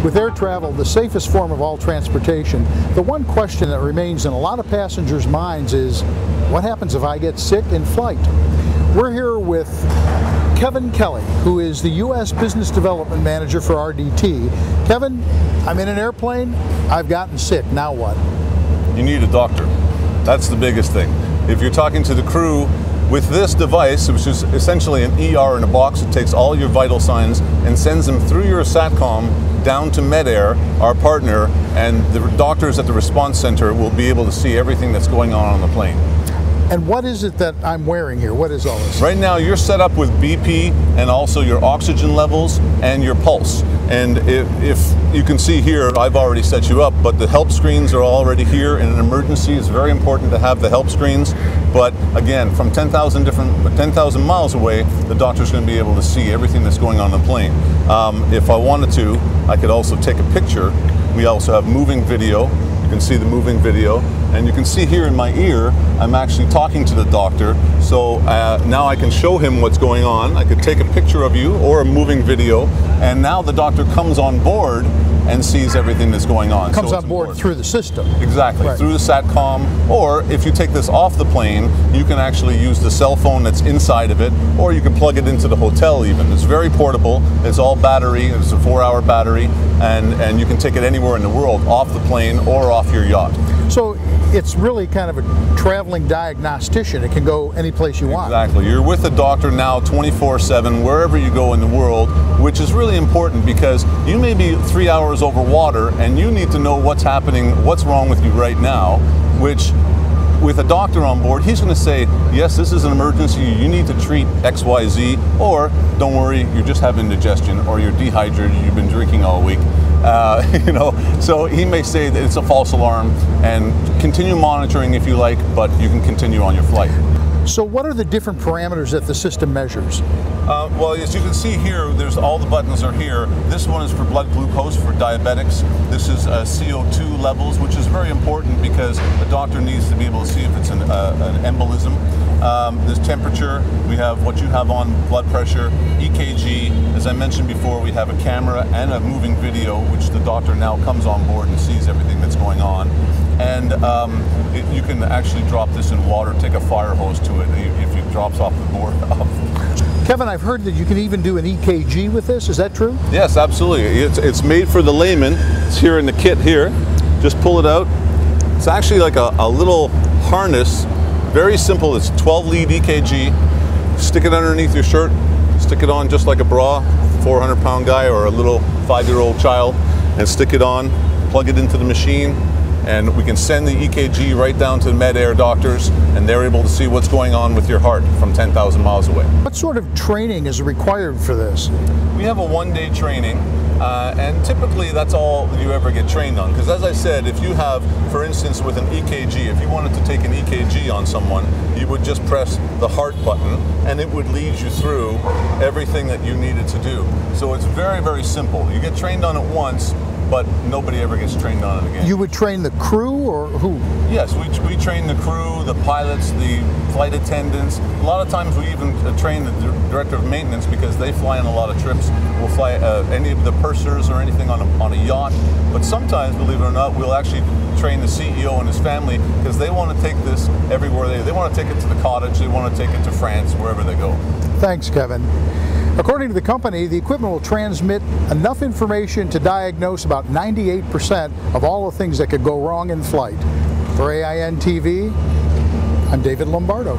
With air travel, the safest form of all transportation, the one question that remains in a lot of passengers' minds is, what happens if I get sick in flight? We're here with Kevin Kelly, who is the U.S. Business Development Manager for RDT. Kevin, I'm in an airplane, I've gotten sick, now what? You need a doctor. That's the biggest thing. If you're talking to the crew with this device, which is essentially an ER in a box, it takes all your vital signs and sends them through your SATCOM down to MedAir, our partner, and the doctors at the response center will be able to see everything that's going on the plane. And what is it that I'm wearing here? What is all this? Right now you're set up with BP and also your oxygen levels and your pulse. And if you can see here, I've already set you up, but the help screens are already here. In an emergency, it's very important to have the help screens. But again, from 10,000 miles away, the doctor's going to be able to see everything that's going on the plane. If I wanted to, I could also take a picture. We also have moving video. You can see the moving video. And you can see here in my ear, I'm actually talking to the doctor. So now I can show him what's going on. I could take a picture of you or a moving video. And now the doctor comes on board and sees everything that's going on. Comes on board through the system. Exactly, right. Through the SATCOM. Or if you take this off the plane, you can actually use the cell phone that's inside of it, or you can plug it into the hotel even. It's very portable. It's all battery. It's a 4-hour battery. And you can take it anywhere in the world, off the plane or off your yacht. So it's really kind of a traveling diagnostician. It can go any place you want. Exactly. You're with a doctor now 24/7 wherever you go in the world, which is really important because you may be 3 hours over water and you need to know what's happening, what's wrong with you right now, which with a doctor on board, he's going to say, yes, this is an emergency, you need to treat XYZ, or don't worry, you're just having indigestion, or you're dehydrated, you've been drinking all week. So he may say that it's a false alarm and continue monitoring if you like, but you can continue on your flight. So what are the different parameters that the system measures? Well, as you can see here, there's all the buttons are here. This one is for blood glucose for diabetics. This is CO2 levels, which is very important because the doctor needs to be able to see if it's an embolism. There's temperature. We have what you have on blood pressure, EKG. As I mentioned before, we have a camera and a moving video, which the doctor now comes on board and sees everything that's going on. And you can actually drop this in water, take a fire hose to it if it drops off the board. Kevin, I've heard that you can even do an EKG with this. Is that true? Yes, absolutely. It's made for the layman. It's here in the kit here. Just pull it out. It's actually like a little harness. Very simple. It's 12-lead EKG. Stick it underneath your shirt. Stick it on just like a bra, 400-pound guy or a little 5-year-old child, and stick it on. Plug it into the machine. And we can send the EKG right down to the MedAir doctors, and they're able to see what's going on with your heart from 10,000 miles away. What sort of training is required for this? We have a one-day training, and typically that's all you ever get trained on. Because as I said, if you have, for instance, with an EKG, if you wanted to take an EKG on someone, you would just press the heart button, and it would lead you through everything that you needed to do. So it's very, very simple. You get trained on it once, but nobody ever gets trained on it again. You would train the crew or who? Yes, we train the crew, the pilots, the flight attendants. A lot of times we even train the director of maintenance because they fly on a lot of trips. We'll fly any of the pursers or anything on a yacht. But sometimes, believe it or not, we'll actually train the CEO and his family because they want to take this everywhere. They want to take it to the cottage, they want to take it to France, wherever they go. Thanks, Kevin. According to the company, the equipment will transmit enough information to diagnose about 98% of all the things that could go wrong in flight. For AIN TV, I'm David Lombardo.